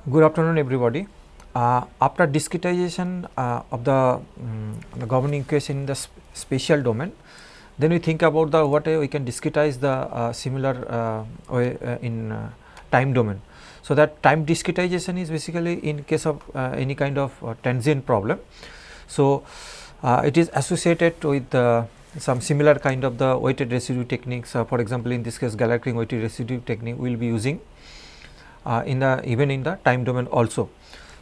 Good afternoon, everybody. After discretization of the governing equation in the spatial domain, then we think about the what we can discretize the similar way in time domain. So, that time discretization is basically in case of any kind of transient problem. So, it is associated with some similar kind of the weighted residue techniques. For example, in this case Galerkin weighted residue technique we will be using even in the time domain also.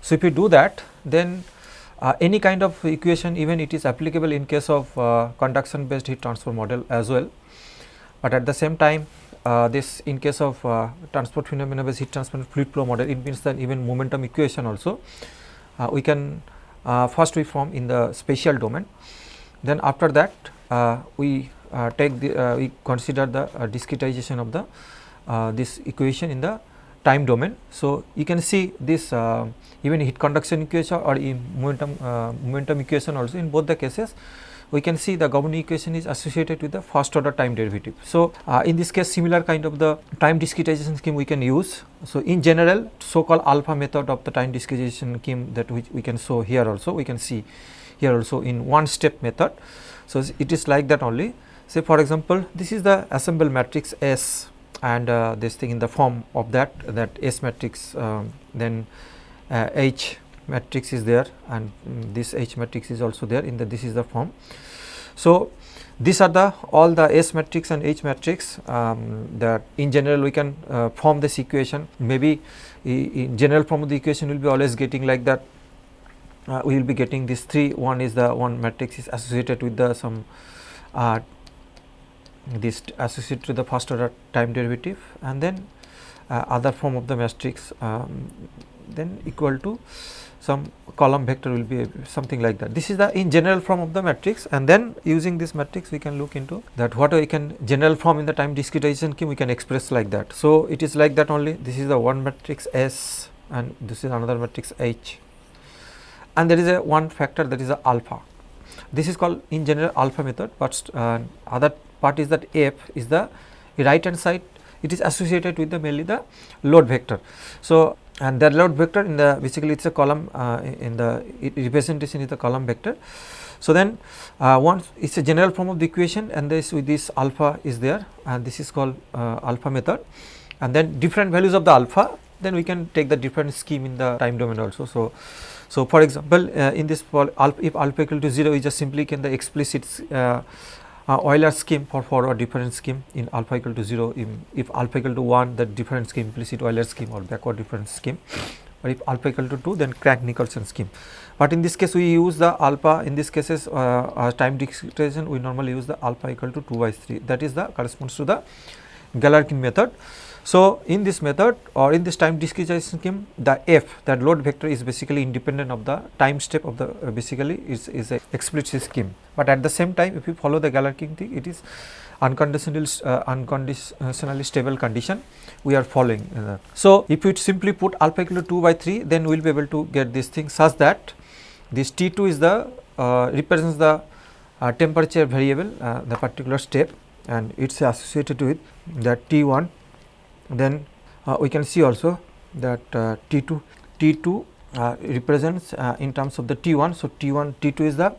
So, if you do that, then any kind of equation, even it is applicable in case of conduction based heat transfer model as well, but at the same time this in case of transport phenomena based heat transfer fluid flow model, it means that even momentum equation also we can first we form in the spatial domain, then after that we take the we consider the discretization of the this equation in the time domain. So, you can see this even heat conduction equation or in momentum equation also, in both the cases we can see the governing equation is associated with the first order time derivative. So, in this case similar kind of the time discretization scheme we can use. So, in general so called alpha method of the time discretization scheme that which we can show here also, we can see here also in one step method. So, it is like that only. Say for example, this is the assembled matrix S and this thing in the form of that S matrix, then H matrix is there, and this H matrix is also there in the this is the form. So, these are the all the S matrix and H matrix that in general we can form this equation. Maybe in general form of the equation will be always getting like that. We will be getting this 3, one is the one matrix is associated with the some this associated to the first order time derivative, and then other form of the matrix then equal to some column vector will be something like that. This is the in general form of the matrix, and then using this matrix we can look into that what we can general form in the time discretization scheme we can express like that. So, it is like that only. This is the one matrix S and this is another matrix H, and there is a one factor that is a alpha. This is called in general alpha method, but other part is that F is the right hand side, it is associated with the mainly the load vector. So, and that load vector in the basically it is a column in the representation is the column vector. So, then once it is a general form of the equation, and this with this alpha is there, and this is called alpha method, and then different values of the alpha, then we can take the different scheme in the time domain also. So, for example, in this if alpha equal to 0, we just simply can the explicit Euler scheme for forward difference scheme in alpha equal to 0. If alpha equal to 1, the difference scheme implicit Euler scheme or backward difference scheme, or if alpha equal to 2, then Crank-Nicolson scheme. But in this case we use the alpha, in this cases time discretization we normally use the alpha equal to 2/3, that is the corresponds to the Galerkin method. So, in this method or in this time discretization scheme, the F, that load vector is basically independent of the time step of the basically is a explicit scheme, but at the same time if you follow the Galerkin thing, it is unconditionally stable condition we are following. So, if you simply put alpha equal to 2/3, then we will be able to get this thing such that this T2 is the represents the temperature variable, the particular step, and it is associated with that T1. Then we can see also that T2 represents in terms of the T1. So, T2 is the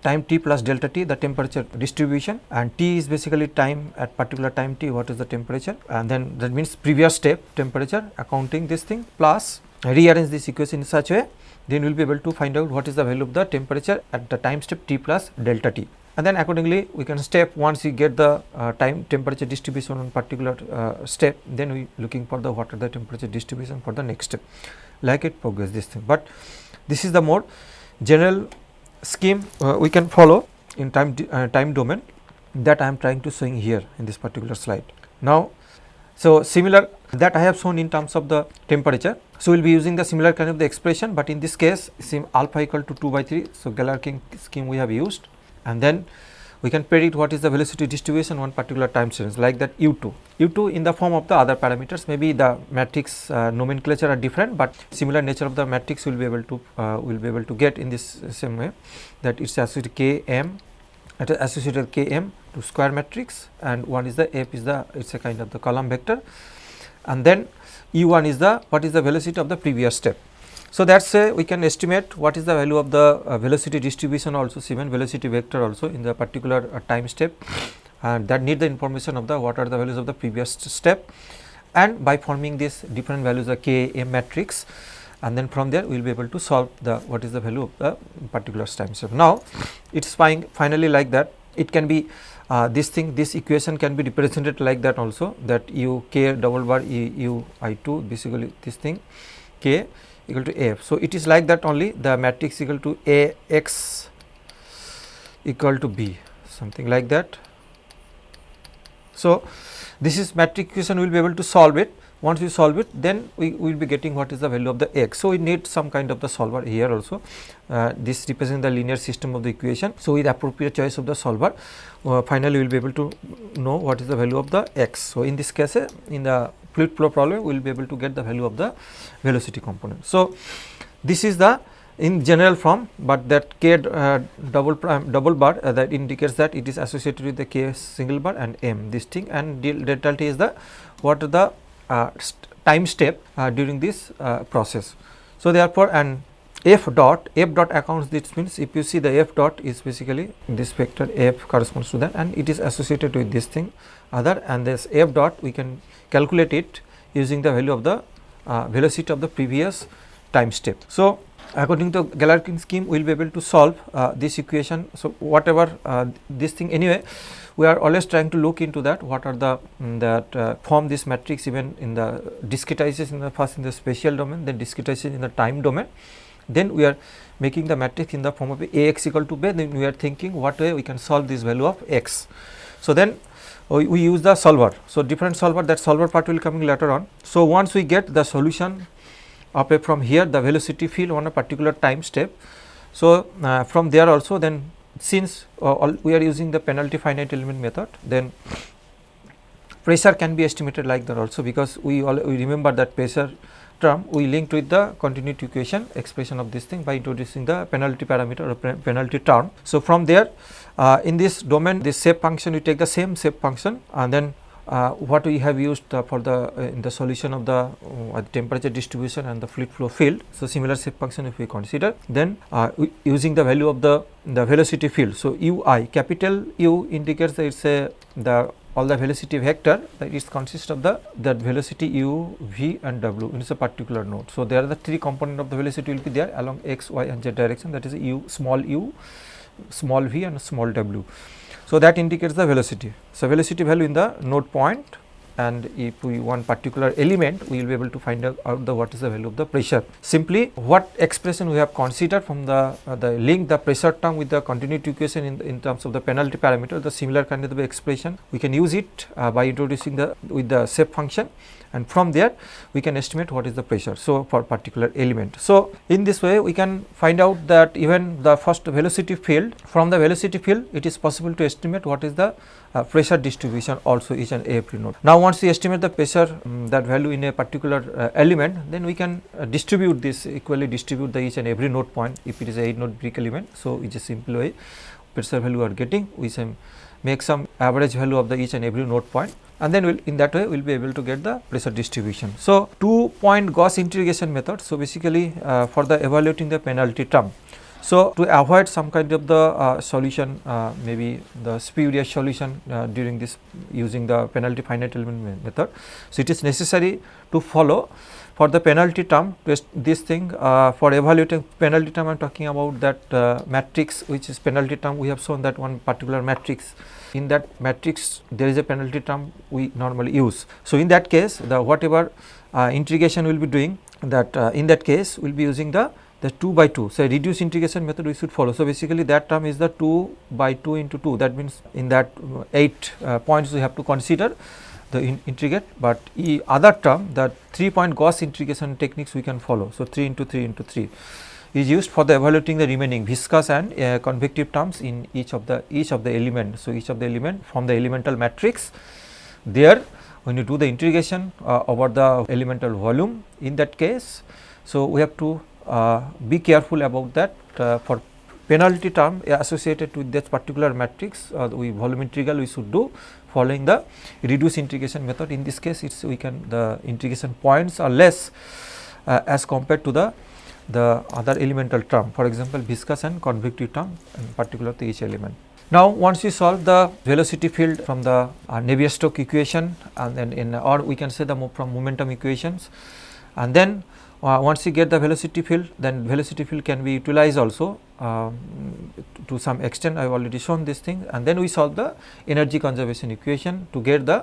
time t plus delta t, the temperature distribution, and T is basically time at particular time t, what is the temperature, and then that means previous step temperature, accounting this thing plus rearrange this equation in such way, then we will be able to find out what is the value of the temperature at the time step t plus delta t. And then accordingly we can step, once we get the time temperature distribution on particular step, then we looking for the what are the temperature distribution for the next step, like it progress this thing. But this is the more general scheme we can follow in time domain that I am trying to showing here in this particular slide. Now, so similar that I have shown in terms of the temperature. So, we will be using the similar kind of the expression, but in this case same alpha equal to 2/3. So, Galerkin scheme we have used, and then we can predict what is the velocity distribution on particular time series, like that U2 in the form of the other parameters. Maybe the matrix nomenclature are different, but similar nature of the matrix will be able to get in this same way, that it is associated Km, it is associated Km to square matrix, and one is the F is the it is a kind of the column vector, and then u1 is the what is the velocity of the previous step. So, that is we can estimate what is the value of the velocity distribution also given, velocity vector also in the particular time step, and that need the information of the what are the values of the previous step, and by forming this different values of k m matrix, and then from there we will be able to solve the what is the value of the particular time step. Now, it is finally like that it can be this equation can be represented like that also, that u k double bar u I 2 basically this thing k equal to f. So, it is like that only, the matrix equal to A x equal to b, something like that. So, this is matrix equation, we will be able to solve it. Once we solve it, then we will be getting what is the value of the x. So, we need some kind of the solver here also. This represents the linear system of the equation. So, with appropriate choice of the solver, finally we will be able to know what is the value of the x. So, in this case, in the fluid flow problem, we will be able to get the value of the velocity component. So, this is the in general form, but that k double bar that indicates that it is associated with the k single bar and m this thing, and delta t is the what are the time step during this process. So, therefore, and f dot accounts, this means if you see the f dot is basically this vector f corresponds to that, and it is associated with this thing other, and this f dot we can calculate it using the value of the velocity of the previous time step. So, according to Galerkin scheme, we will be able to solve this equation. So, whatever this thing anyway, we are always trying to look into that what are the form this matrix even in the discretization in the first in the spatial domain, then discretization in the time domain, then we are making the matrix in the form of A x equal to b, then we are thinking what way we can solve this value of x. So, then we use the solver. So, different solver, that solver part will coming later on. So, once we get the solution of a from here the velocity field on a particular time step. So, from there also, then since we are using the penalty finite element method, then pressure can be estimated like that also, because we remember that pressure term we linked with the continuity equation expression of this thing by introducing the penalty parameter or penalty term. So, from there in this domain, this shape function, we take the same shape function, and then what we have used for the in the solution of the temperature distribution and the fluid flow field. So, similar shape function if we consider, then using the value of the velocity field. So, u I, capital U indicates that it is all the velocity vector that is consists of that velocity u, v and w in a particular node. So, there are the three component of the velocity will be there along x, y and z direction, that is u, small v and small w. So, that indicates the velocity. So, velocity value in the node point, and if we want particular element, we will be able to find out the what is the value of the pressure. Simply what expression we have considered from the link the pressure term with the continuity equation in terms of the penalty parameter, the similar kind of expression we can use it by introducing with the shape function, and from there we can estimate what is the pressure. So, for particular element. So, in this way we can find out that even the first velocity field, from the velocity field it is possible to estimate what is the pressure distribution also each and every node. Now, once we estimate the pressure that value in a particular element, then we can distribute this equally, distribute the each and every node point if it is a 8 node brick element. So, it's a simple way pressure value we are getting, we make some average value of the each and every node point, and then in that way we will be able to get the pressure distribution. So, 2-point Gauss integration method. So, basically for the evaluating the penalty term. So, to avoid some kind of the solution, maybe the spurious solution during this using the penalty finite element method. So, it is necessary to follow for the penalty term this thing for evaluating penalty term. I am talking about that matrix which is penalty term. We have shown that one particular matrix. In that matrix there is a penalty term we normally use. So, in that case the whatever integration we will be doing, that in that case we will be using the 2 by 2. So, reduced integration method we should follow. So, basically that term is the 2 by 2 into 2, that means in that 8 points we have to consider the integrate, but other term, the 3-point Gauss integration techniques we can follow. So, 3 into 3 into 3 is used for the evaluating the remaining viscous and convective terms in each of the element. So, each of the element from the elemental matrix, there when you do the integration over the elemental volume, in that case. So, we have to be careful about that for penalty term associated with that particular matrix, we volume integral we should do following the reduced integration method. In this case, it's we can the integration points are less as compared to the other elemental term, for example, viscous and convective term, in particular to each element. Now, once we solve the velocity field from the Navier-Stokes equation, and then or we can say from momentum equations, and then once you get the velocity field, then velocity field can be utilized also to some extent. I have already shown this thing, and then we solve the energy conservation equation to get the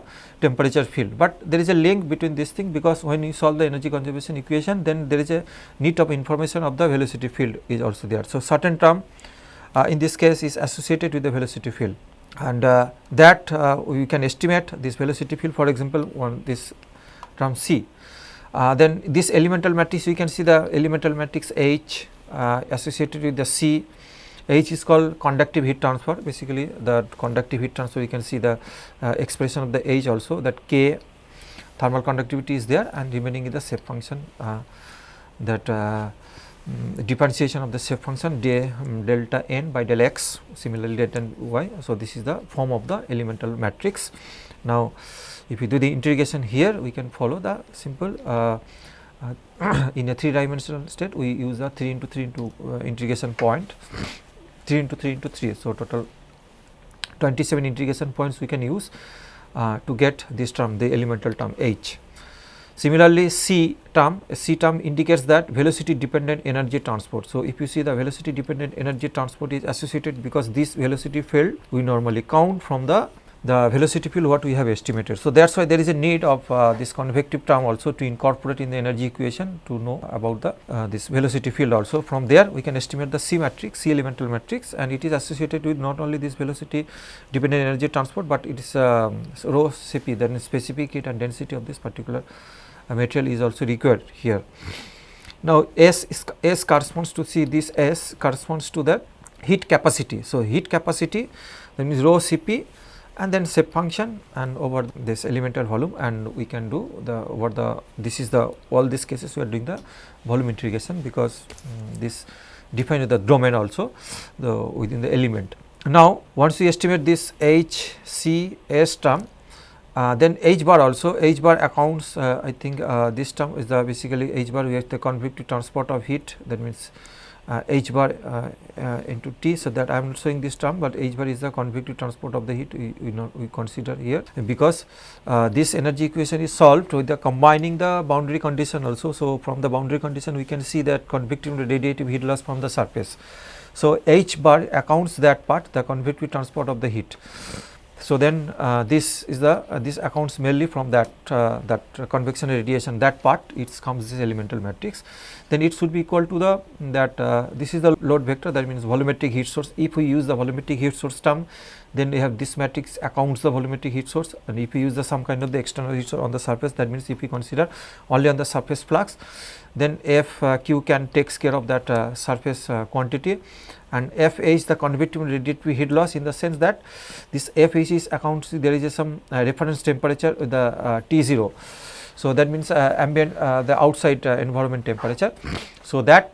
temperature field. But there is a link between this thing, because when you solve the energy conservation equation, then there is a need of information of the velocity field is also there. So, certain term in this case is associated with the velocity field, and that we can estimate this velocity field. For example, this term C. Then this elemental matrix, we can see the elemental matrix H associated with the C. H is called conductive heat transfer. Basically, the conductive heat transfer, you can see the expression of the H also, that K thermal conductivity is there, and remaining is the shape function, that differentiation of the shape function delta n by del x, similarly delta y. So, this is the form of the elemental matrix. Now, if we do the integration here, we can follow the simple in a 3-dimensional state, we use the 3 into 3 into integration point, 3 into 3 into 3. So, total 27 integration points we can use to get this term, the elemental term H. Similarly, C term indicates that velocity dependent energy transport. So, if you see the velocity dependent energy transport is associated, because this velocity field we normally count from the velocity field what we have estimated. So, that is why there is a need of this convective term also to incorporate in the energy equation to know about the this velocity field also. From there we can estimate the C matrix, C elemental matrix, and it is associated with not only this velocity dependent energy transport, but it is rho Cp, that is specific heat and density of this particular material is also required here. Now, S corresponds to, see, this S corresponds to the heat capacity. So, heat capacity, that means rho Cp, and then shape function and over this elemental volume, and we can do this is the all these cases we are doing the volume integration, because this defines the domain also within the element. Now, once we estimate this H, C, S term, then H bar also, H bar accounts, I think this term is the basically H bar, we have the convective transport of heat, that means H bar into T. So, that I am not showing this term, but H bar is the convective transport of the heat we consider here, because this energy equation is solved with the combining the boundary condition also. So, from the boundary condition we can see that convective and radiative heat loss from the surface. So, H bar accounts that part, the convective transport of the heat. So, then this is the this accounts mainly from that convection and radiation, that part it comes this elemental matrix. Then it should be equal to the this is the load vector, that means volumetric heat source. If we use the volumetric heat source term, then we have this matrix accounts the volumetric heat source, and if we use the some kind of the external heat source on the surface, that means if we consider only on the surface flux, then F Q can takes care of that surface quantity, and F H the convective and radiative heat loss, in the sense that this F H is accounts, there is some reference temperature with the T0. So, that means ambient the outside environment temperature. So, that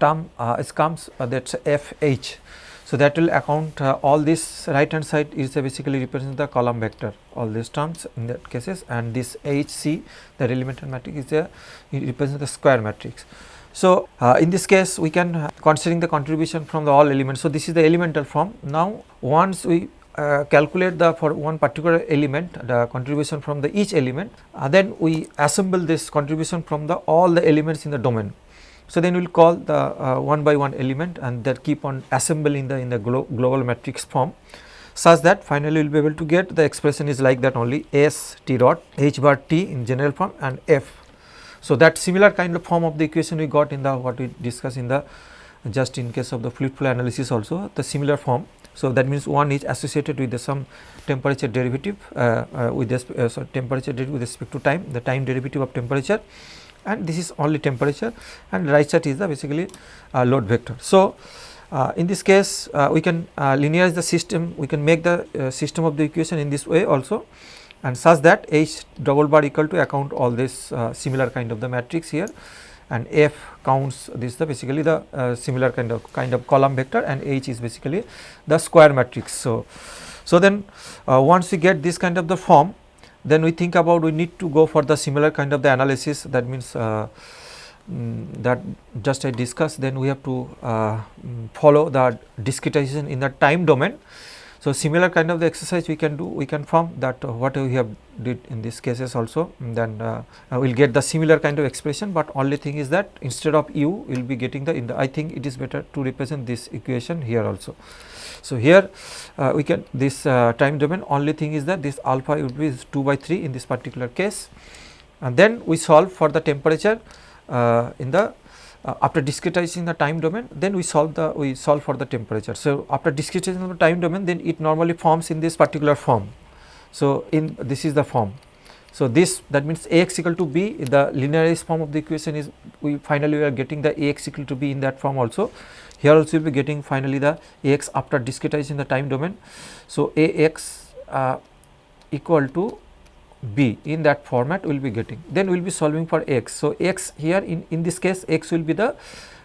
term comes that is F H. So, that will account all this right hand side is basically represents the column vector, all these terms in that cases, and this H C, the elemental matrix, is it represents the square matrix. So, in this case we can considering the contribution from the all elements. So, this is the elemental form. Now, once we calculate the for one particular element the contribution from the each element, then we assemble this contribution from the all the elements in the domain. So, then we will call the one by one element, and that keep on assembling in the global matrix form, such that finally we will be able to get the expression is like that only, S T dot H bar T in general form and F. So, that similar kind of form of the equation we got in the what we discussed in the just in case of the fluid flow analysis also the similar form. So, that means one is associated with the some temperature derivative with this temperature derivative with respect to time, the time derivative of temperature, and this is only temperature, and right side is the basically load vector. So, in this case we can linearize the system, we can make the system of the equation in this way also, and such that H double bar equal to account all this similar kind of the matrix here, and F counts this the basically the similar kind of column vector, and H is basically the square matrix. So then once we get this kind of the form, then we think about we need to go for the similar kind of the analysis, that means that just I discussed. Then we have to follow the discretization in the time domain. So, similar kind of the exercise we can do, we can form that what we have did in these cases also, then we will get the similar kind of expression, but only thing is that instead of u we will be getting the I think it is better to represent this equation here also. So, here we can this time domain, only thing is that this alpha will be 2 by 3 in this particular case, and then we solve for the temperature in the after discretizing the time domain, then we solve for the temperature. So, after discretizing the time domain, then it normally forms in this particular form. So, in this is the form. So, this that means Ax equal to b, the linearized form of the equation is we are getting the Ax equal to b in that form also. Here also we will be getting finally the Ax after discretizing the time domain. So, Ax equal to b in that format we will be getting, then we will be solving for x. So, x here in this case x will be the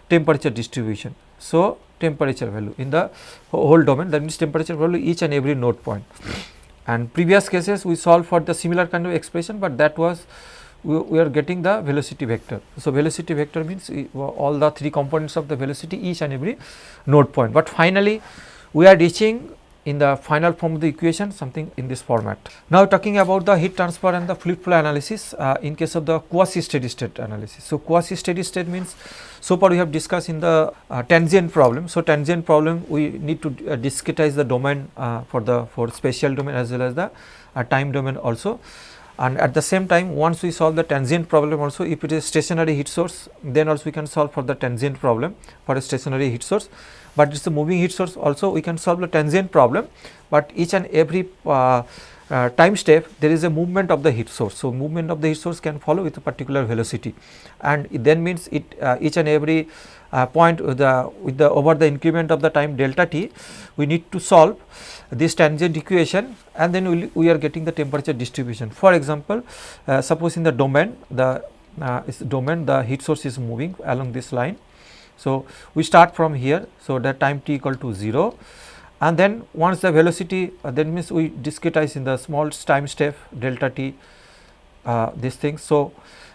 temperature distribution. So, temperature value in the whole domain, that means temperature value each and every node point, and previous cases we solved for the similar kind of expression, but that was we are getting the velocity vector. So, velocity vector means all the 3 components of the velocity each and every node point, but finally we are reaching in the final form of the equation something in this format. Now, talking about the heat transfer and the fluid flow analysis in case of the quasi steady state analysis. So, quasi steady state means, so far we have discussed in the transient problem. So, transient problem we need to discretize the domain for spatial domain as well as the time domain also, and at the same time once we solve the transient problem also, if it is stationary heat source, then also we can solve for the transient problem for a stationary heat source, but it is a moving heat source also we can solve the transient problem, but each and every time step there is a movement of the heat source. So, movement of the heat source can follow with a particular velocity, and it then means it each and every point with the over the increment of the time delta t, we need to solve this tangent equation, and then we are getting the temperature distribution. For example, suppose in the domain the heat source is moving along this line. So, we start from here. So, the time t equal to 0, and then once the velocity that means we discretize in the small time step delta t this thing. So,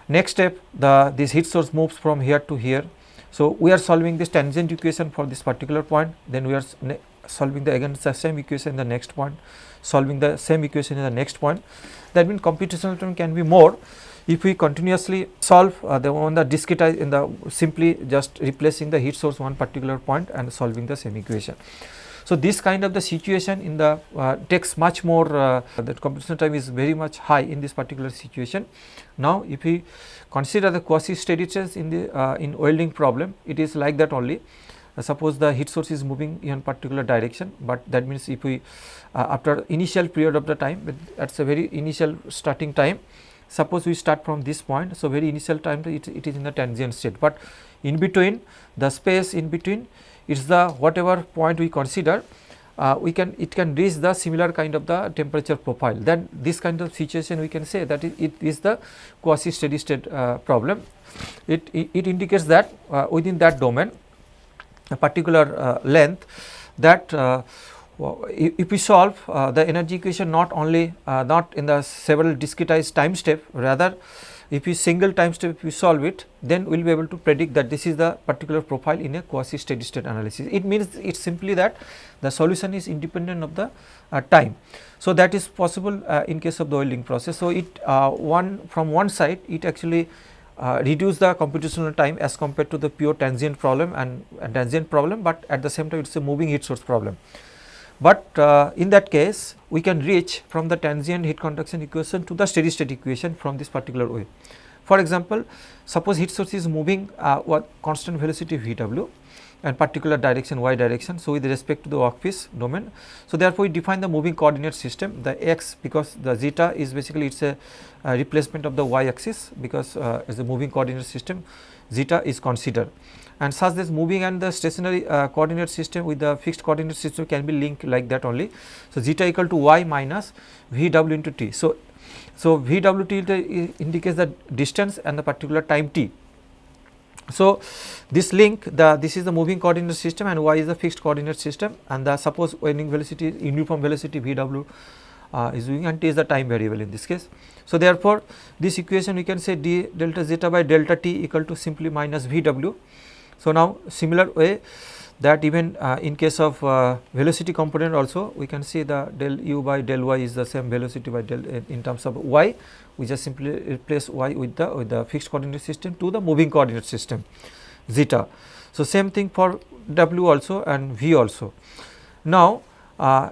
next step this heat source moves from here to here. So, we are solving this tangent equation for this particular point, then we are solving again the same equation in the next point, solving the same equation in the next point. That means computational time can be more if we continuously solve the discretize in the simply just replacing the heat source one particular point and solving the same equation. So, this kind of the situation in the takes much more the computational time is very much high in this particular situation. Now, if we consider the quasi steady state in the in welding problem, it is like that only. Suppose the heat source is moving in particular direction, but that means if we after initial period of the time, at a very initial starting time, suppose we start from this point. So, very initial time it is in the transient state, but in between the space in between it is the whatever point we consider it can reach the similar kind of the temperature profile. Then this kind of situation we can say that it is the quasi steady state problem. It indicates that within that domain a particular length, that if we solve the energy equation not only not in the several discretized time step, rather if we single time step if we solve it, then we will be able to predict that this is the particular profile in a quasi steady state analysis. It means it is simply that the solution is independent of the time. So, that is possible in case of the welding process. So, it from one side it actually reduce the computational time as compared to the pure transient problem and transient problem, but at the same time it is a moving heat source problem. But in that case we can reach from the transient heat conduction equation to the steady state equation from this particular way. For example, suppose heat source is moving what constant velocity Vw and particular direction y direction. So, with respect to the workpiece domain. So, therefore, we define the moving coordinate system, the x, because the zeta is basically it is a replacement of the y axis, because as a moving coordinate system zeta is considered, and such this moving and the stationary coordinate system with the fixed coordinate system can be linked like that only. So, zeta equal to y minus Vw into t. So, Vw t indicates the distance and the particular time t. So, this link this is the moving coordinate system and y is the fixed coordinate system, and the suppose ending velocity uniform velocity Vw is doing, and t is the time variable in this case. So, therefore, this equation we can say d delta zeta by delta t equal to simply minus Vw. So, now similar way that even in case of velocity component also we can see the del u by del y is the same velocity by del in terms of y, we just simply replace y with the fixed coordinate system to the moving coordinate system zeta. So, same thing for w also and v also. Now,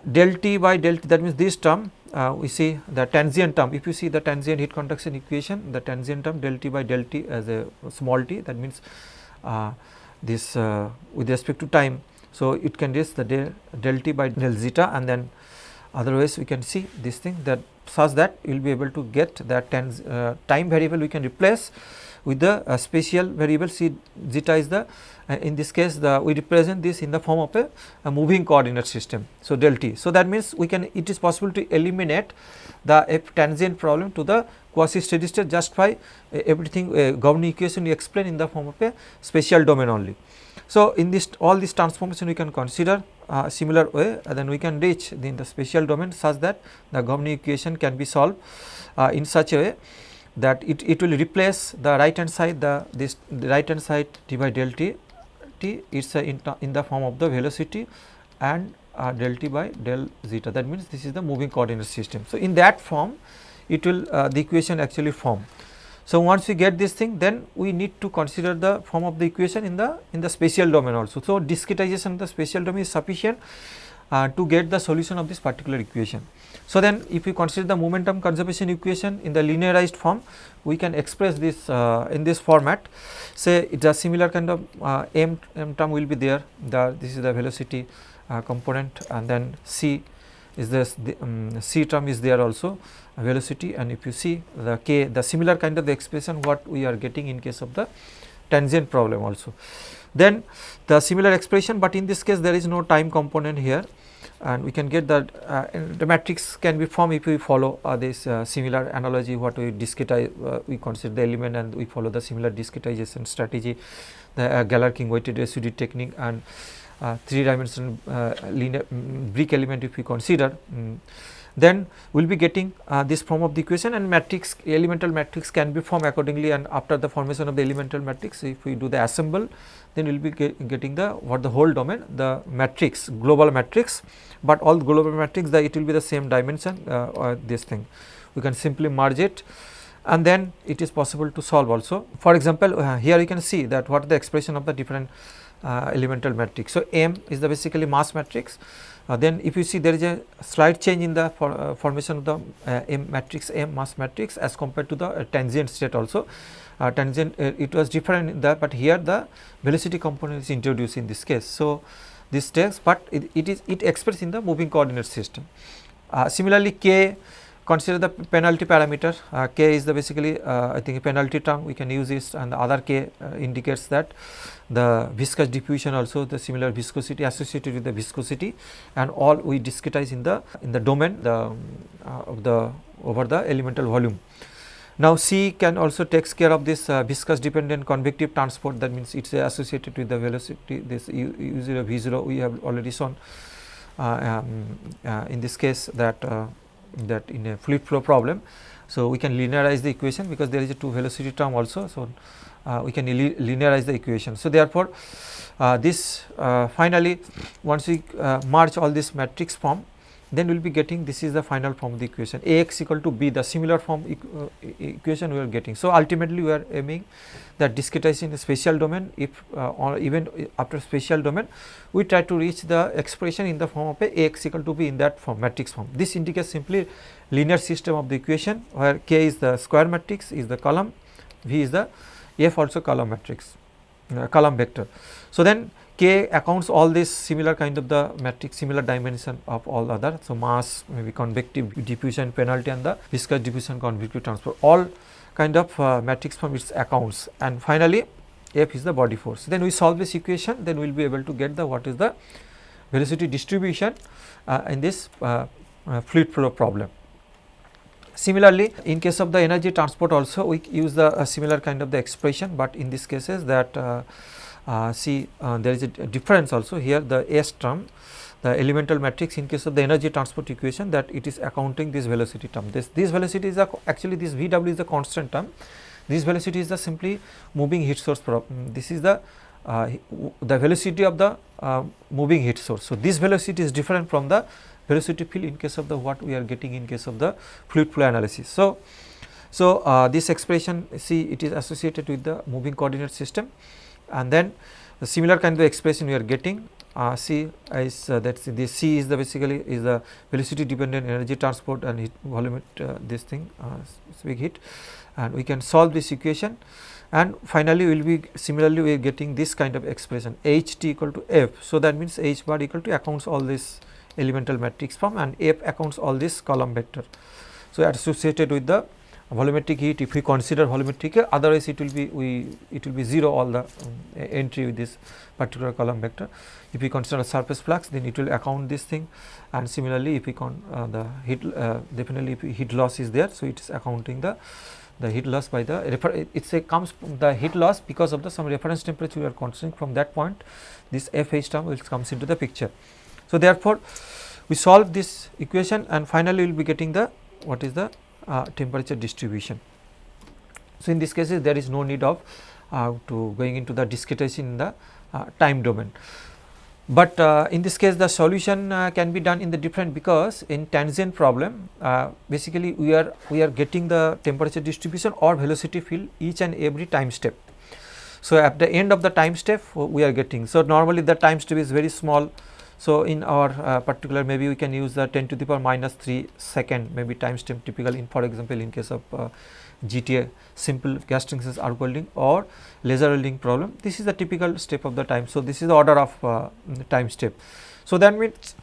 del t by del t, that means this term we see the transient term. If you see the transient heat conduction equation, the transient term del t by del t as a small t, that means this with respect to time. So, it can raise the del t by del zeta, and then otherwise we can see this thing that such that you will be able to get that time variable we can replace with the spatial variable c zeta is the in this case we represent this in the form of a moving coordinate system. So, del t. So, that means we can, it is possible to eliminate the transient problem to the quasi steady state just by everything Governing equation we explain in the form of a spatial domain only. So, in this all these transformation we can consider similar way, and then we can reach in the spatial domain such that the Governing equation can be solved in such a way that it will replace the right hand side the right hand side d by del t is in the form of the velocity and del t by del zeta, that means this is the moving coordinate system. So, in that form it will the equation actually form. So, once we get this thing, then we need to consider the form of the equation in the spatial domain also. So, discretization of the spatial domain is sufficient to get the solution of this particular equation. So, then if we consider the momentum conservation equation in the linearized form, we can express this in this format. Say it is a similar kind of m term will be there, this is the velocity component, and then c is this c term is there also velocity, and if you see the k, the similar kind of the expression what we are getting in case of the tangent problem also. Then the similar expression, but in this case there is no time component here, and we can get that the matrix can be formed if we follow this similar analogy what we discretize, we consider the element and we follow the similar discretization strategy, the Galerkin weighted residue technique, and 3-dimensional linear brick element if we consider, then we will be getting this form of the equation, and matrix elemental matrix can be formed accordingly, and after the formation of the elemental matrix if we do the assemble, then we will be getting the what the whole domain the matrix global matrix, but all global matrix it will be the same dimension or this thing we can simply merge it, and then it is possible to solve also. For example, here you can see that what the expression of the different elemental matrix. So, M is the basically mass matrix. Then if you see there is a slight change in the formation of the M matrix, M mass matrix as compared to the tangent state also. Tangent it was different in that, but here the velocity component is introduced in this case. So, this takes, but it expressed in the moving coordinate system. Similarly, K, consider the penalty parameter, K is the basically I think a penalty term we can use this, and the other K indicates that the viscous diffusion also the similar viscosity associated with the viscosity, and all we discretize in the domain of the over the elemental volume. Now, C can also takes care of this viscous dependent convective transport, that means it is associated with the velocity, this u0 v0 we have already shown in this case that in a fluid flow problem. So, we can linearize the equation because there is a 2 velocity term also. So, we can linearize the equation. So, therefore, this finally once we merge all this matrix form, then we will be getting this is the final form of the equation Ax equal to b, the similar form equation we are getting. So, ultimately we are aiming that discretizing the spatial domain, if or even after spatial domain we try to reach the expression in the form of Ax equal to b in that form matrix form. This indicates simply linear system of the equation where K is the square matrix, is the column, V is the F also column matrix column vector. So, then K accounts all this similar kind of the matrix, similar dimension of all other. So, mass, maybe convective diffusion, penalty, and the viscous diffusion, convective transport, all kind of matrix from its accounts, and finally F is the body force. Then we solve this equation, then we will be able to get the what is the velocity distribution in this fluid flow problem. Similarly, in case of the energy transport also we use the similar kind of the expression, but in these cases that there is a difference also here. The S term, the elemental matrix, in case of the energy transport equation, that it is accounting this velocity term. This velocity is actually this VW is the constant term. This velocity is the simply moving heat source problem. This is the velocity of the moving heat source. So, this velocity is different from the velocity field in case of the what we are getting in case of the fluid flow analysis. So, this expression, see, it is associated with the moving coordinate system, and then the similar kind of expression we are getting. C is that this C is the basically is the velocity dependent energy transport and heat volume this thing specific heat, and we can solve this equation, and finally we will be similarly we are getting this kind of expression H T equal to F. So, that means H bar equal to accounts all this elemental matrix form and F accounts all this column vector. So, associated with the volumetric heat, if we consider volumetric heat, otherwise it will be 0 all the entry with this particular column vector. If we consider surface flux, then it will account this thing, and similarly if we the heat definitely if heat loss is there, so it is accounting the heat loss by the comes the heat loss because of the some reference temperature we are considering. From that point this FH term will comes into the picture. So, therefore, we solve this equation and finally we will be getting the what is the temperature distribution. So, in this cases there is no need of to going into the discretization in the time domain, but in this case the solution can be done in the different, because in tangent problem basically we are getting the temperature distribution or velocity field each and every time step. So, at the end of the time step we are getting, so normally the time step is very small. So, in our particular maybe we can use the 10 to the power minus 3 second maybe time step typical in, for example, in case of GTA simple gas synthesis arc welding or laser welding problem, this is the typical step of the time. So, this is the order of time step. So, that means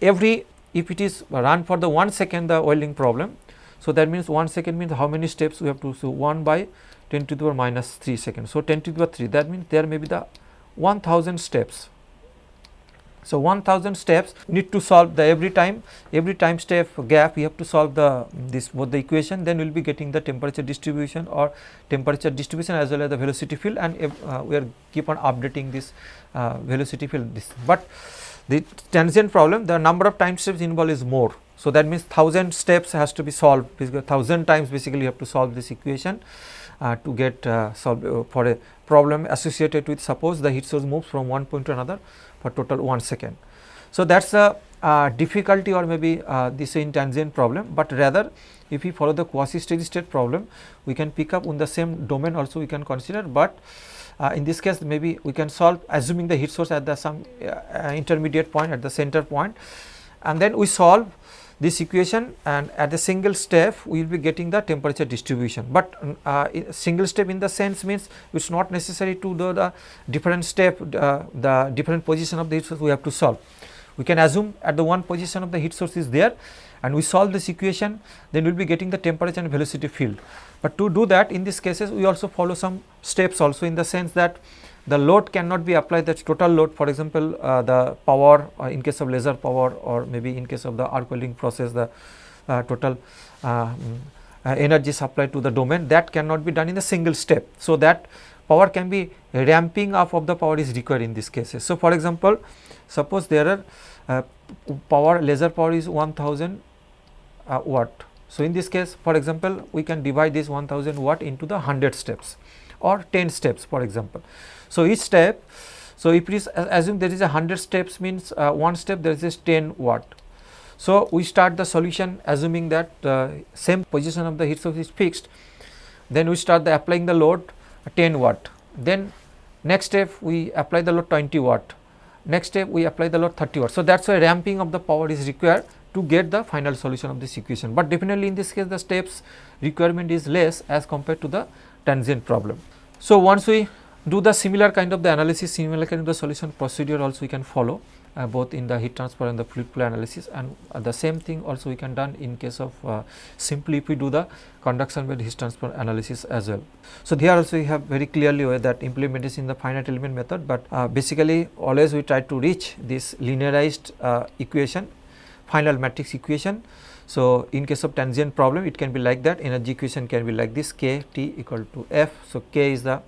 if it is run for the 1 second the welding problem, so that means 1 second means how many steps we have to, so 1 by 10 to the power minus 3 seconds. So, 10 to the power 3, that means there may be the 1000 steps. So, 1000 steps need to solve the every time step gap we have to solve the both the equation, then we will be getting the temperature distribution or temperature distribution as well as the velocity field, and we are keep on updating this velocity field this. But the tangent problem, the number of time steps involved is more. So, that means 1000 steps has to be solved, because 1000 times basically you have to solve this equation to get solve for a problem associated with, suppose the heat source moves from one point to another for total 1 second. So, that is the difficulty, or maybe this in tangent problem, but rather if we follow the quasi steady state problem we can pick up on the same domain also we can consider, but in this case maybe we can solve assuming the heat source at the some intermediate point at the center point, and then we solve this equation, and at a single step we will be getting the temperature distribution. But single step in the sense means it is not necessary to do the different step, the different position of the heat source we have to solve. We can assume at the one position of the heat source is there and we solve this equation, then we will be getting the temperature and velocity field. But to do that, in these cases we also follow some steps also, in the sense that the load cannot be applied, that total load, for example, the power in case of laser power, or maybe in case of the arc welding process the total energy supplied to the domain, that cannot be done in a single step. So, that power can be ramping up of the power is required in these cases. So, for example, suppose there are laser power is 1000 watt. So, in this case, for example, we can divide this 1000 watt into the 100 steps or 10 steps, for example. So, each step, so if it is assume there is 100 steps, means one step there is 10 watt. So, we start the solution assuming that same position of the heat source is fixed, then we start the applying the load 10 watt, then next step we apply the load 20 watt, next step we apply the load 30 watt. So, that is why ramping of the power is required to get the final solution of this equation, but definitely in this case the steps requirement is less as compared to the tangent problem. So, once we do the similar kind of the analysis, similar kind of the solution procedure also we can follow both in the heat transfer and the fluid flow analysis, and the same thing also we can done in case of simply if we do the conduction bed heat transfer analysis as well. So, here also we have very clearly way that implementation in the finite element method, but basically always we try to reach this linearized equation, final matrix equation. So, in case of transient problem it can be like that, energy equation can be like this, k T equal to F. So, k is the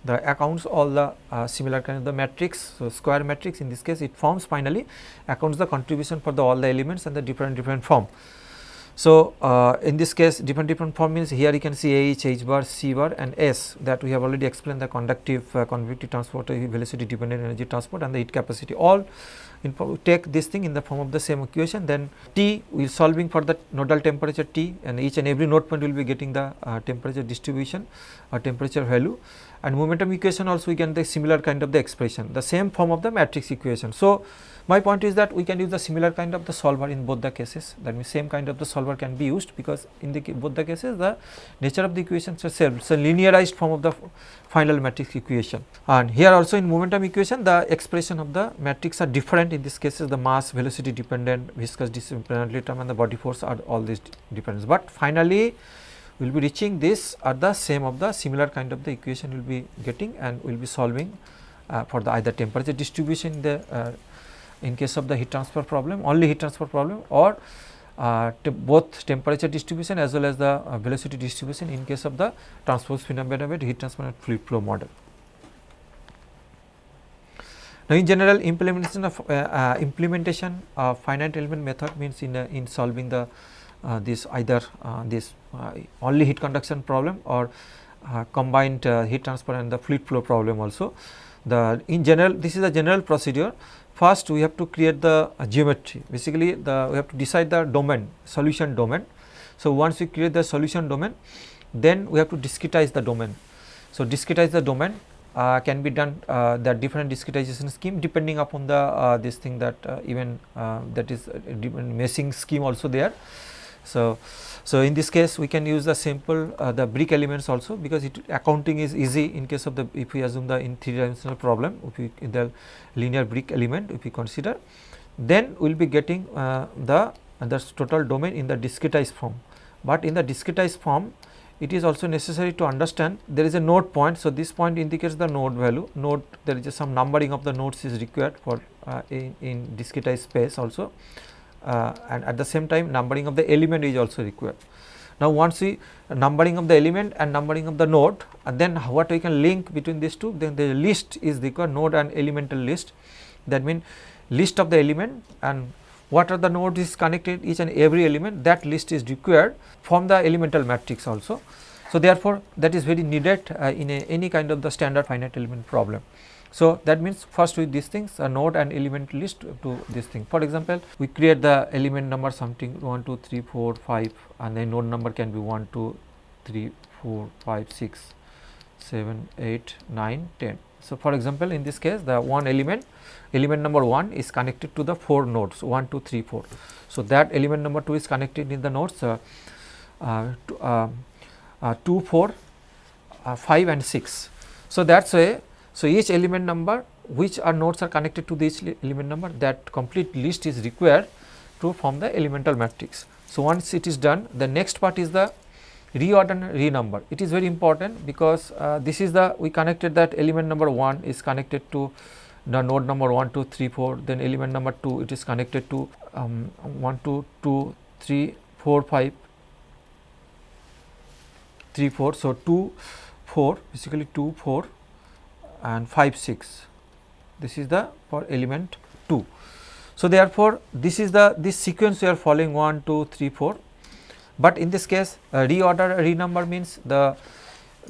accounts all the similar kind of the matrix. So, square matrix in this case it forms finally accounts the contribution for the all the elements and the different form. So, in this case different form means here you can see H bar, C bar and S, that we have already explained, the conductive, convective transport, velocity dependent energy transport and the heat capacity, all take this thing in the form of the same equation. Then T we are solving for the nodal temperature T, and each and every node point will be getting the temperature distribution or temperature value, and momentum equation also we get the similar kind of the expression, the same form of the matrix equation. So, my point is that we can use the similar kind of the solver in both the cases, that means same kind of the solver can be used, because in the both the cases the nature of the equations are same. So, linearized form of the final matrix equation, and here also in momentum equation the expression of the matrix are different. In this cases the mass, velocity dependent, viscous dependent term and the body force are all these dependents, but finally we will be reaching this at the same of the similar kind of the equation we will be getting, and we will be solving for the either temperature distribution in the in case of the heat transfer problem, only heat transfer problem, or both temperature distribution as well as the velocity distribution in case of the transpose phenomena with heat transfer and fluid flow model. Now, in general implementation of finite element method means in solving the this either this only heat conduction problem or combined heat transfer and the fluid flow problem also. The in general this is a general procedure. First we have to create the geometry, basically we have to decide the domain, solution domain. So, once we create the solution domain, then we have to discretize the domain. So, discretize the domain can be done the different discretization scheme depending upon the this thing that even that is meshing scheme also there. So, in this case we can use the simple the brick elements also, because accounting is easy in case of the, if we assume the in 3-dimensional problem, if we in the linear brick element if we consider, then we will be getting the total domain in the discretized form. But in the discretized form it is also necessary to understand there is a node point. So, this point indicates the node value, node there is some numbering of the nodes is required for in discretized space also. And at the same time numbering of the element is also required. Now, once we numbering of the element and numbering of the node, and then what we can link between these two, then the list is required, node and elemental list, that means list of the element and what are the nodes is connected, each and every element, that list is required from the elemental matrix also. So, therefore, that is very needed in any kind of the standard finite element problem. So, that means first with these things a node and element list to this thing. For example, we create the element number something 1, 2, 3, 4, 5 and then node number can be 1, 2, 3, 4, 5, 6, 7, 8, 9, 10. So, for example, in this case the one element number 1 is connected to the 4 nodes 1, 2, 3, 4. So, that element number 2 is connected in the nodes 2, 4, 5 and 6. So, that is why. So, each element number which are nodes are connected to this element number, that complete list is required to form the elemental matrix. So, once it is done, the next part is the reorder and renumber. It is very important because this is the we connected that element number 1 is connected to the node number 1, 2, 3, 4, then element number 2 it is connected to 1, 2, 2, 3, 4, 5, 3, 4. So, 2, 4 basically 2, 4 and 5, 6, this is the for element 2. So, therefore, this is the this sequence we are following 1, 2, 3, 4, but in this case reorder renumber means the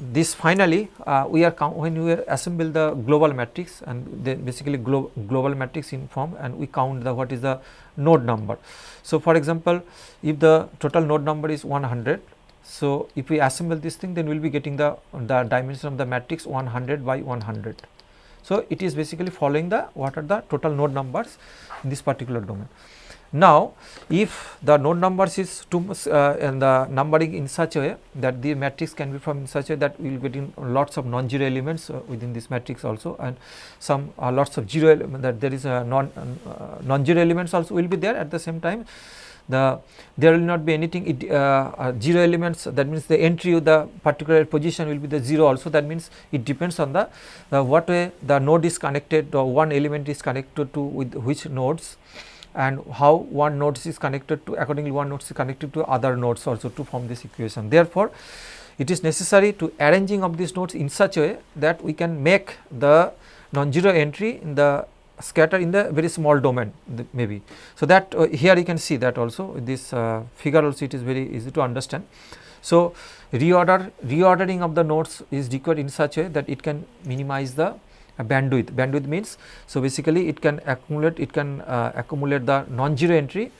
this finally we are when we assemble the global matrix and then basically global matrix in form and we count the what is the node number. So, for example, if the total node number is 100. So, if we assemble this thing, then we will be getting the dimension of the matrix 100 by 100. So, it is basically following the what are the total node numbers in this particular domain. Now, if the node numbers is too much and the numbering in such a way that the matrix can be formed in such a way that we will get in lots of non-zero elements within this matrix also, and some lots of zero element, that there is a non-zero elements also will be there at the same time. There will not be anything zero elements, that means the entry of the particular position will be the 0 also, that means it depends on the what way the node is connected or one element is connected to with which nodes. and how one node is connected to, accordingly one node is connected to other nodes also to form this equation. Therefore, it is necessary to arranging of these nodes in such a way that we can make the non-zero entry in the scatter in the very small domain maybe. So, that here you can see that also this figure also it is very easy to understand. So, reordering of the nodes is required in such a way that it can minimize the bandwidth. Bandwidth means, so basically it can accumulate the non-zero entry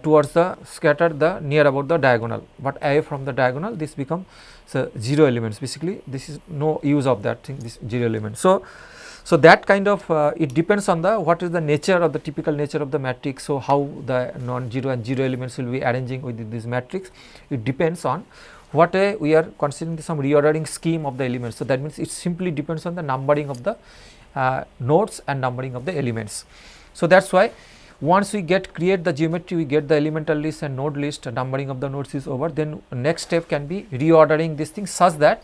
towards the scatter the near about the diagonal, but away from the diagonal this become zero elements. Basically this is no use of that thing, this zero element. So that kind of it depends on the what is the nature of the typical nature of the matrix. So how the non-zero and zero elements will be arranging within this matrix, it depends on what we are considering some reordering scheme of the elements. So that means it simply depends on the numbering of the nodes and numbering of the elements. So that is why once we create the geometry, we get the elemental list and node list, numbering of the nodes is over, then next step can be reordering this thing such that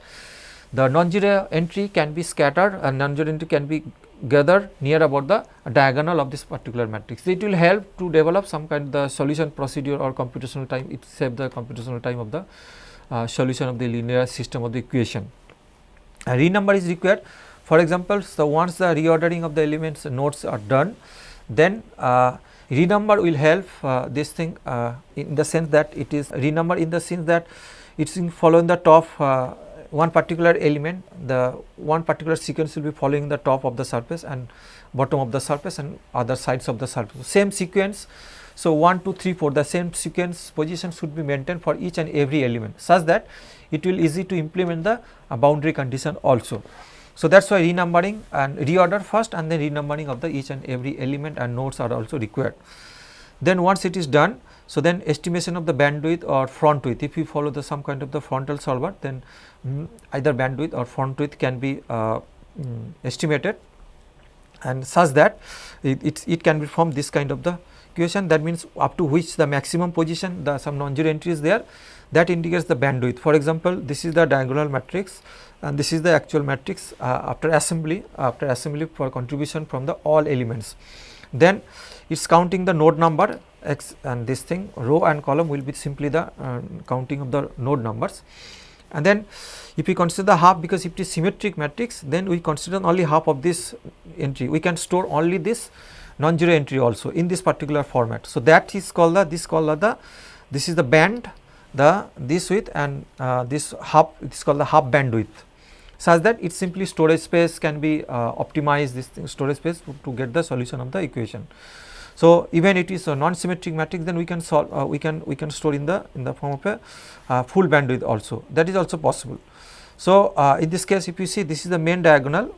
the non-zero entry can be scattered and non-zero entry can be gathered near about the diagonal of this particular matrix. It will help to develop some kind of the solution procedure or computational time, it saves the computational time of the solution of the linear system of the equation. A renumber is required. For example, so once the reordering of the elements nodes are done, then renumber will help this thing in the sense that it is renumber in the sense that it is following the top one particular element, the one particular sequence will be following the top of the surface and bottom of the surface and other sides of the surface. Same sequence. So, 1, 2, 3, 4 the same sequence position should be maintained for each and every element such that it will easy to implement the boundary condition also. So, that is why renumbering and reorder first and then renumbering of the each and every element and nodes are also required. Then once it is done, so then estimation of the bandwidth or front width, if you follow the some kind of the frontal solver, then either bandwidth or front width can be estimated, and such that it can be from this kind of the equation, that means up to which the maximum position the some non-zero entry is there, that indicates the bandwidth. For example, this is the diagonal matrix and this is the actual matrix after assembly for contribution from the all elements. Then it is counting the node number x, and this thing row and column will be simply the counting of the node numbers. And then if we consider the half, because if it is symmetric matrix, then we consider only half of this entry, we can store only this non-zero entry also in this particular format. So that is called this is the band, this width, and this half, it is called the half bandwidth, such that it simply storage space can be optimized, this thing, storage space to get the solution of the equation. So even it is a non-symmetric matrix, then we can solve we can store in the form of a full bandwidth also, that is also possible. So in this case, if you see, this is the main diagonal,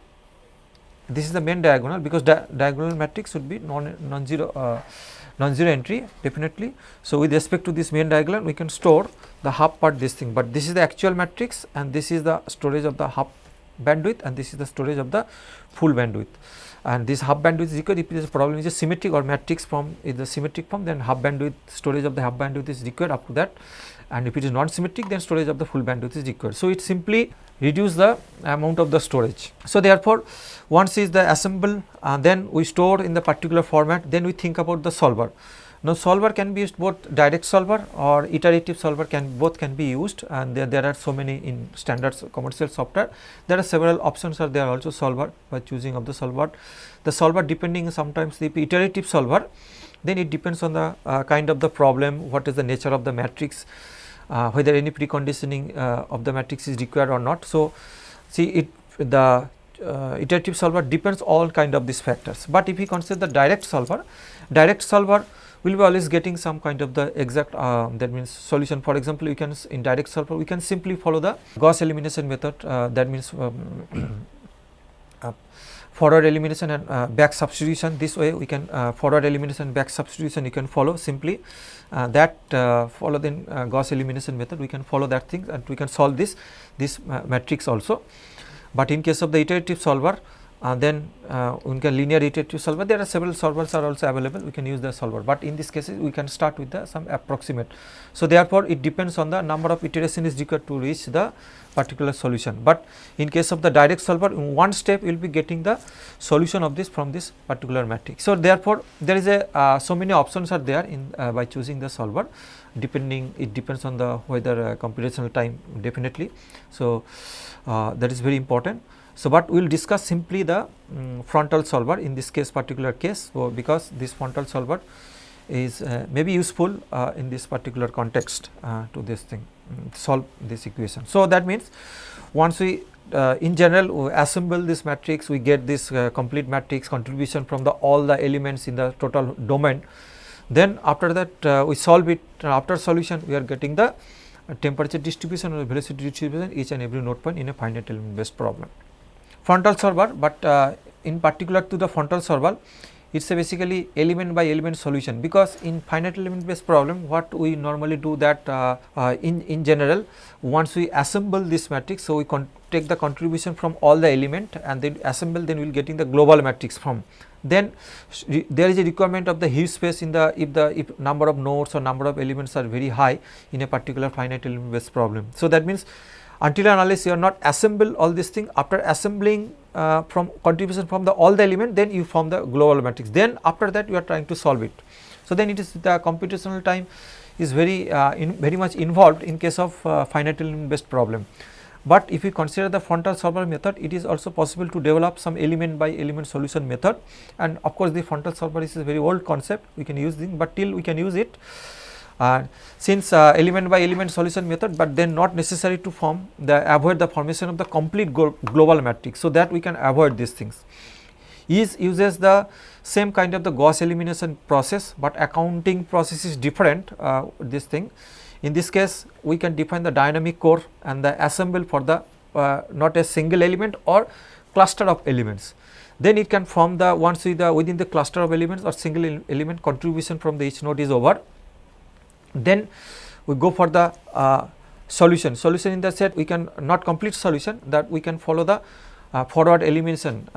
because diagonal matrix would be non-zero entry definitely. So with respect to this main diagonal, we can store the half part this thing, but this is the actual matrix and this is the storage of the half bandwidth and this is the storage of the full bandwidth. And this half bandwidth is required if it is a problem is a symmetric or matrix form is the symmetric form, then half bandwidth, storage of the half bandwidth is required up to that, and if it is non-symmetric, then storage of the full bandwidth is required. So it simply reduce the amount of the storage. So therefore, once is the assemble, then we store in the particular format, then we think about the solver. Now solver can be used, both direct solver or iterative solver both can be used, and there are so many in standard commercial software. There are several options are there also solver by choosing of the solver. The solver depending sometimes the iterative solver, then it depends on the kind of the problem, what is the nature of the matrix, whether any preconditioning of the matrix is required or not. So see the iterative solver depends all kind of these factors, but if we consider the direct solver will be always getting some kind of the exact that means solution. For example, we can in direct solver we can simply follow the Gauss elimination method, that means forward elimination and back substitution. This way we can forward elimination, back substitution you can follow simply that follow then Gauss elimination method, we can follow that thing and we can solve this matrix also. But in case of the iterative solver, then we can linear iterative solver. There are several solvers are also available, we can use the solver, but in this case we can start with the some approximate. So, therefore, it depends on the number of iteration is required to reach the particular solution, but in case of the direct solver, in one step you will be getting the solution of this from this particular matrix. So, therefore, there is a so many options are there in by choosing the solver, depending, it depends on the whether computational time definitely. So, that is very important. So, but we will discuss simply the frontal solver in this case, particular case. So, because this frontal solver is may be useful in this particular context to this thing, solve this equation. So, that means once we in general we assemble this matrix, we get this complete matrix contribution from the all the elements in the total domain. Then after that we solve it, after solution we are getting the temperature distribution or velocity distribution each and every node point in a finite element based problem. Frontal solver, but in particular to the frontal solver, it is a basically element by element solution, because in finite element based problem what we normally do that in general, once we assemble this matrix, so we take the contribution from all the element and then assemble, then we will getting the global matrix from. Then there is a requirement of the Hughes space in the if number of nodes or number of elements are very high in a particular finite element based problem. So, that means until and unless you are not assemble all this thing, after assembling from contribution from the all the element, then you form the global matrix, then after that you are trying to solve it. So, then it is the computational time is very very much involved in case of finite element based problem. But if you consider the frontal solver method, it is also possible to develop some element by element solution method, and of course, the frontal solver is a very old concept, we can use this, but till we can use it. Since element by element solution method, but then not necessary to form the avoid the formation of the complete global matrix. So, that we can avoid these things. Uses the same kind of the Gauss elimination process, but accounting process is different this thing. In this case, we can define the dynamic core and the assemble for the not a single element or cluster of elements. Then it can form the once within the cluster of elements or single element contribution from the each node is over. Then we go for the solution. Solution in the set we can not complete solution, that we can follow the forward elimination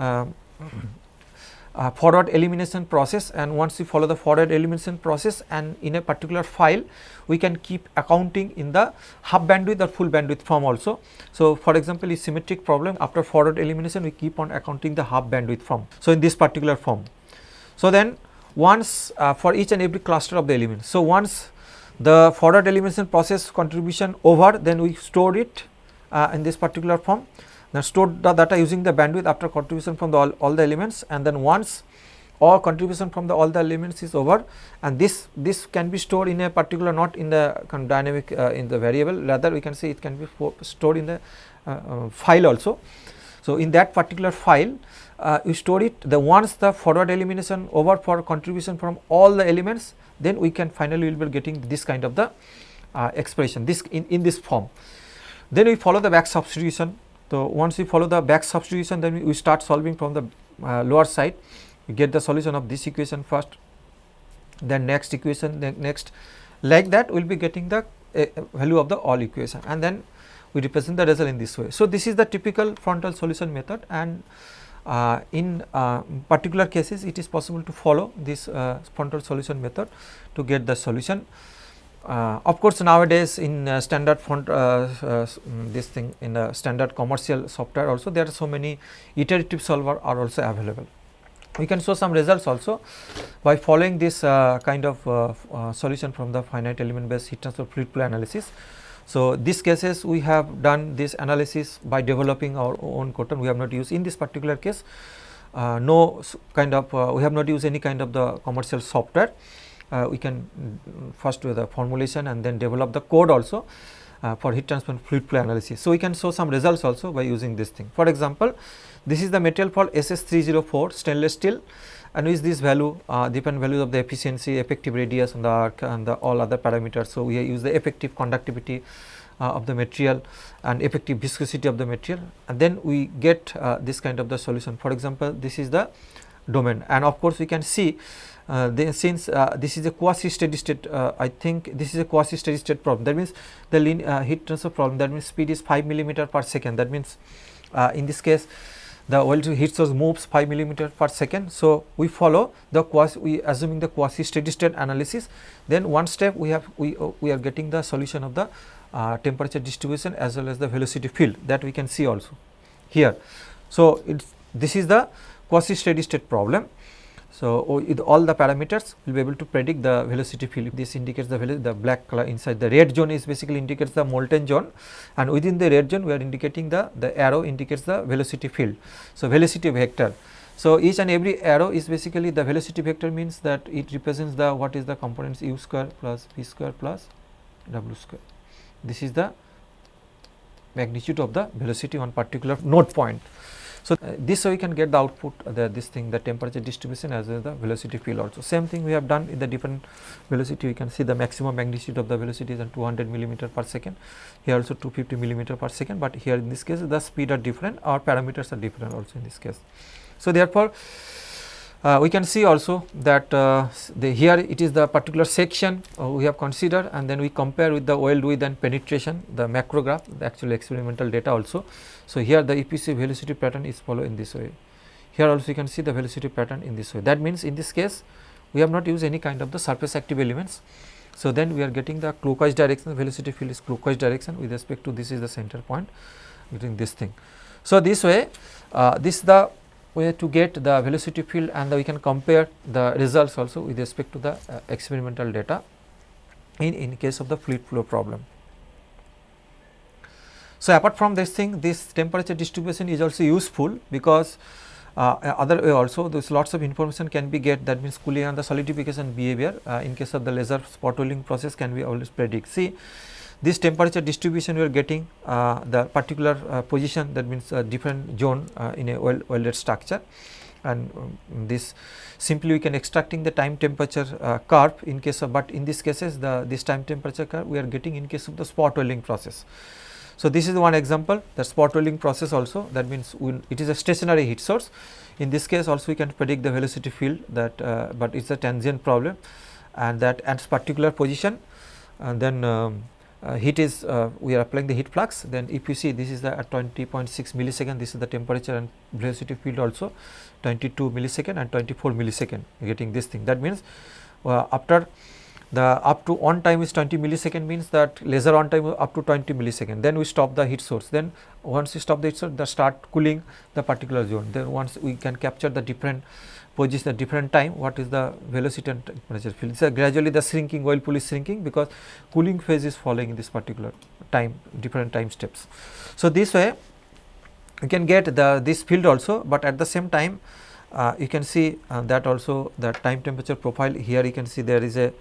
process, and once we follow the forward elimination process and in a particular file we can keep accounting in the half bandwidth or full bandwidth form also. So, for example, is symmetric problem, after forward elimination we keep on accounting the half bandwidth form. So, in this particular form. So, then once for each and every cluster of the elements. So, once the forward elimination process contribution over, then we store it in this particular form. Now, store the data using the bandwidth after contribution from the all the elements, and then once all contribution from the all the elements is over, and this can be stored in a particular, not in the dynamic in the variable, rather we can say it can be stored in the file also. So, in that particular file you store it, the once the forward elimination over for contribution from all the elements, then we can finally will be getting this kind of the expression this in this form. Then we follow the back substitution. So, once we follow the back substitution, then we start solving from the lower side, we get the solution of this equation first, then next equation, then next, like that we will be getting the value of the all equation, and then we represent the result in this way. So, this is the typical frontal solution method, and in particular cases it is possible to follow this frontal solution method to get the solution. Of course, nowadays in standard this thing in the standard commercial software also there are so many iterative solver are also available. We can show some results also by following this kind of solution from the finite element based heat transfer fluid flow analysis. So, these cases we have done this analysis by developing our own code. We have not used in this particular case no kind of we have not used any kind of the commercial software. We can first do the formulation and then develop the code also for heat transfer fluid flow analysis. So, we can show some results also by using this thing. For example, this is the material for SS304 stainless steel, and with this value different values of the efficiency, effective radius and the arc and the all other parameters. So, we use the effective conductivity of the material and effective viscosity of the material, and then we get this kind of the solution. For example, this is the domain, and of course, we can see since this is a quasi steady state, I think this is a quasi steady state problem. That means the heat transfer problem, that means speed is 5 millimeter per second. That means in this case the oil heat source moves 5 millimeter per second. So, we follow the we assuming the quasi steady state analysis, then one step we are getting the solution of the temperature distribution as well as the velocity field, that we can see also here. So, this is the quasi steady state problem. So, with all the parameters we will be able to predict the velocity field. This indicates the black color inside the red zone is basically indicates the molten zone, and within the red zone we are indicating the arrow indicates the velocity field. So, velocity vector. So, each and every arrow is basically the velocity vector, means that it represents the what is the components u square plus v square plus w square. This is the magnitude of the velocity on particular node point. So, this way we can get the output the temperature distribution as well as the velocity field also. Same thing we have done in the different velocity. We can see the maximum magnitude of the velocity is 200 millimeter per second, here also 250 millimeter per second, but here in this case the speed are different, our parameters are different also in this case. So, therefore, we can see also that here it is the particular section we have considered, and then we compare with the weld width and penetration, the macro graph, the actual experimental data also. So, here the EPC velocity pattern is followed in this way. Here also you can see the velocity pattern in this way. That means, in this case we have not used any kind of the surface active elements. So, then we are getting the clockwise direction, the velocity field is clockwise direction with respect to this is the center point getting this thing. So, this way this is the way to get the velocity field, and we can compare the results also with respect to the experimental data in case of the fluid flow problem. So, apart from this thing, this temperature distribution is also useful, because other way also there is lots of information can be get, that means cooling and the solidification behavior in case of the laser spot welding process can be always predict. See, this temperature distribution we are getting the particular position, that means different zone in a welded structure, and this simply we can extracting the time temperature curve in case of, but in this cases this time temperature curve we are getting in case of the spot welding process. So, this is one example, the spot welding process also, that means it is a stationary heat source. In this case also we can predict the velocity field, that but it is a transient problem, and that at particular position, and then heat is we are applying the heat flux. Then if you see, this is the at 20.6 millisecond, this is the temperature and velocity field also 22 millisecond and 24 millisecond getting this thing. That means after the up to on time is 20 millisecond, means that laser on time up to 20 millisecond, then we stop the heat source. Then once we stop the heat source, the start cooling the particular zone. Then once we can capture the different position at different time, what is the velocity and temperature field. So, gradually the shrinking whirlpool is shrinking, because cooling phase is following in this particular time, different time steps. So, this way you can get this field also, but at the same time you can see that also the time temperature profile. Here you can see there is a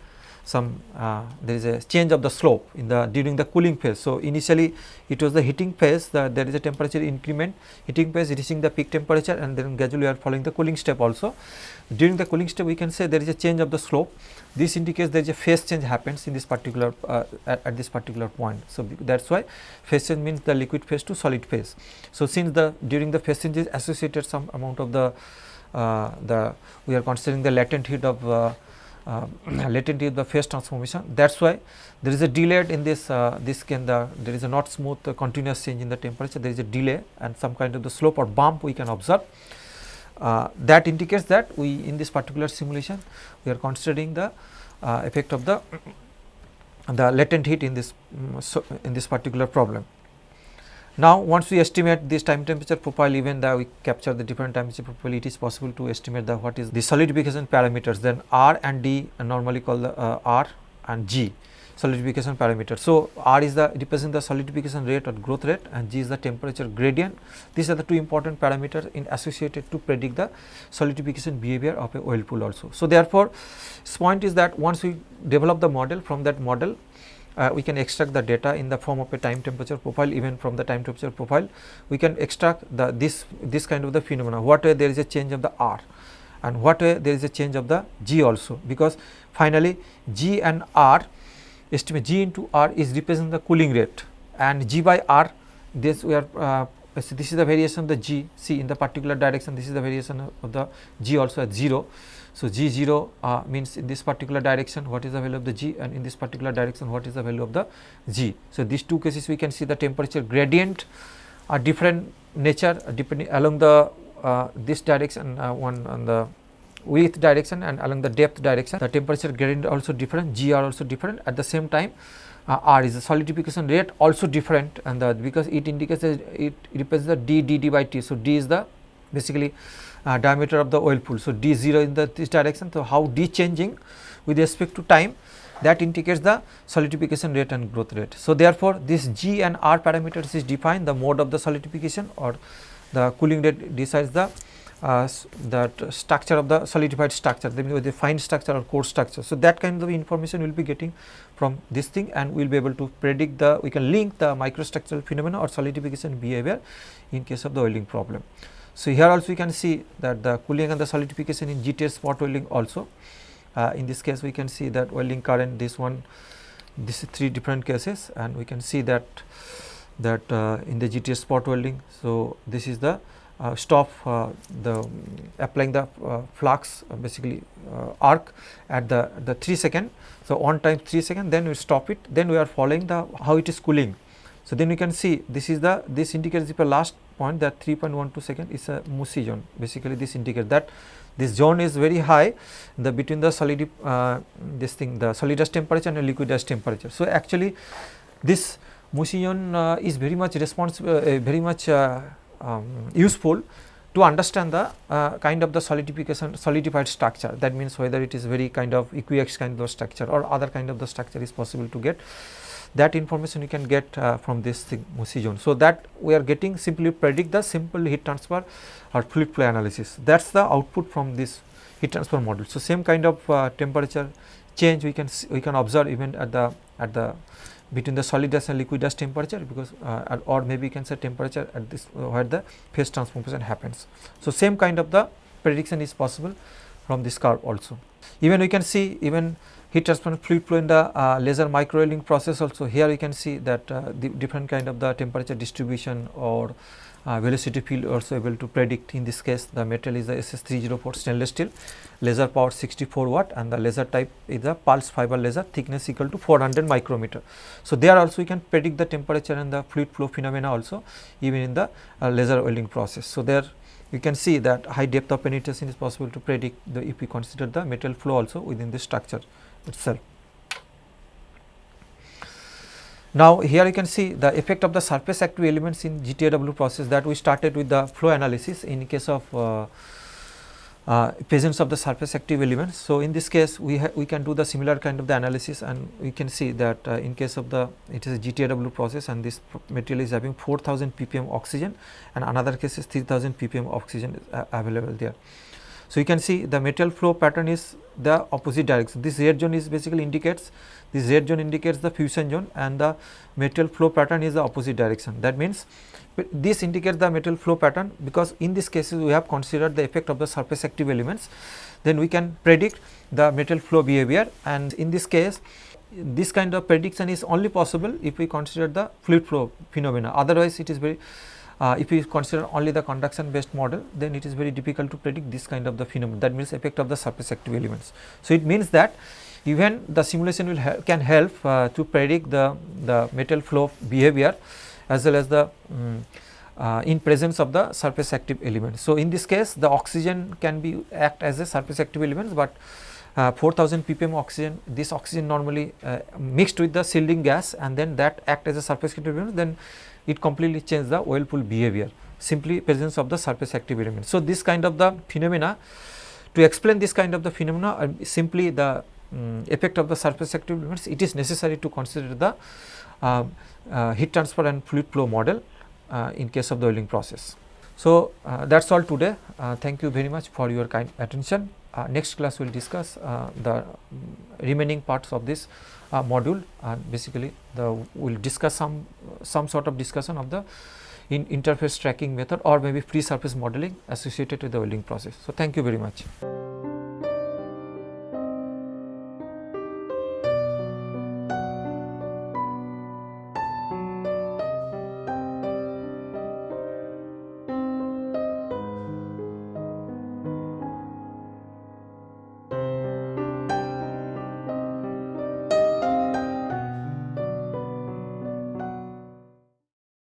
there is a change of the slope in the during the cooling phase. So, initially it was the heating phase, there is a temperature increment, heating phase reaching the peak temperature, and then gradually we are following the cooling step also. During the cooling step we can say there is a change of the slope. This indicates there is a phase change happens in this particular at this particular point. So, that is why phase change means the liquid phase to solid phase. So, since during the phase change is associated some amount of the we are considering the latent heat of the phase transformation. That is why there is a delay in this there is a not smooth continuous change in the temperature, there is a delay and some kind of the slope or bump we can observe. That indicates that we in this particular simulation we are considering the effect of the latent heat in this particular problem. Now, once we estimate this time temperature profile, even that we capture the different time temperature profile, it is possible to estimate the what is the solidification parameters. Then R and D are normally called the R and G solidification parameters. So, R is the represent the solidification rate or growth rate, and G is the temperature gradient. These are the two important parameters in associated to predict the solidification behavior of a whirlpool also. So, therefore, this point is that once we develop the model, from that model we can extract the data in the form of a time temperature profile. Even from the time temperature profile we can extract this kind of the phenomena, what way there is a change of the R and what way there is a change of the G also, because finally G and R estimate G into R is represent the cooling rate, and G by R this we are this is the variation of the G. See, in the particular direction this is the variation of the G also at 0. So, G 0 means in this particular direction what is the value of the G, and in this particular direction what is the value of the G. So, these two cases we can see the temperature gradient are different nature depending along the this direction, one on the width direction and along the depth direction. The temperature gradient also different, G are also different. At the same time, R is the solidification rate also different, and because it indicates that it represents the d dt by T. So, d is the basically diameter of the oil pool. So, d 0 in this direction. So, how d changing with respect to time, that indicates the solidification rate and growth rate. So, therefore, this G and R parameters is defined, the mode of the solidification or the cooling rate decides the that structure of the solidified structure, that means the fine structure or coarse structure. So, that kind of information we will be getting from this thing, and we will be able to predict the, we can link the microstructural phenomena or solidification behavior in case of the welding problem. So, here also we can see that the cooling and the solidification in GTS spot welding also. In this case we can see that welding current, this one, this is 3 different cases, and we can see that in the GTS spot welding. So, this is the stop the applying the flux basically arc at the 3 second. So, on time 3 second, then we stop it, then we are following the how it is cooling. So, then we can see this is the, this indicates the last point, that 3.12 second is a Musi zone. Basically this indicates that this zone is very high, the between the solid this thing, the solidus temperature and liquidus temperature. So, actually this Musi zone is very much responsible, very much useful to understand the kind of the solidified structure. That means whether it is very kind of equiax kind of structure or other kind of the structure is possible to get. That information you can get from this thing Musi zone. So, that we are getting simply predict the simple heat transfer or fluid flow analysis. That is the output from this heat transfer model. So, same kind of temperature change we can observe even at the between the solidus and liquidus temperature, because or maybe you can say temperature at this where the phase transformation happens. So, same kind of the prediction is possible from this curve also. Even we can see even heat transfer fluid flow in the laser micro welding process also. Here we can see that the different kind of the temperature distribution or velocity field also able to predict. In this case the metal is the SS304 stainless steel, laser power 64 watt, and the laser type is the pulse fiber laser, thickness equal to 400 micrometer. So, there also we can predict the temperature and the fluid flow phenomena also even in the laser welding process. So, there you can see that high depth of penetration is possible to predict the, if we consider the metal flow also within the structure itself. Now, here you can see the effect of the surface active elements in GTAW process, that we started with the flow analysis in case of presence of the surface active elements. So, in this case we can do the similar kind of the analysis, and we can see that in case of the, it is a GTAW process and this material is having 4000 ppm oxygen, and another case is 3000 ppm oxygen is available there. So, you can see the material flow pattern is the opposite direction. This red zone is basically indicates, this red zone indicates the fusion zone, and the material flow pattern is the opposite direction. That means this indicates the material flow pattern, because in this case we have considered the effect of the surface active elements, then we can predict the material flow behavior. And in this case this kind of prediction is only possible if we consider the fluid flow phenomena. Otherwise it is very if we consider only the conduction based model, then it is very difficult to predict this kind of the phenomenon, that means effect of the surface active elements. So, it means that even the simulation will can help to predict the metal flow behavior as well as the in presence of the surface active elements. So, in this case the oxygen can be act as a surface active elements, but 4000 ppm oxygen, this oxygen normally mixed with the shielding gas and then that act as a surface active element, then it completely changes the oil pool behavior, simply presence of the surface active element. So, this kind of the phenomena, to explain this kind of the phenomena simply the effect of the surface active elements, it is necessary to consider the heat transfer and fluid flow model in case of the welding process. So, that is all today. Thank you very much for your kind attention. Next class we will discuss the remaining parts of this module, and basically we will discuss some sort of discussion of the interface tracking method or maybe free surface modeling associated with the welding process. So, thank you very much.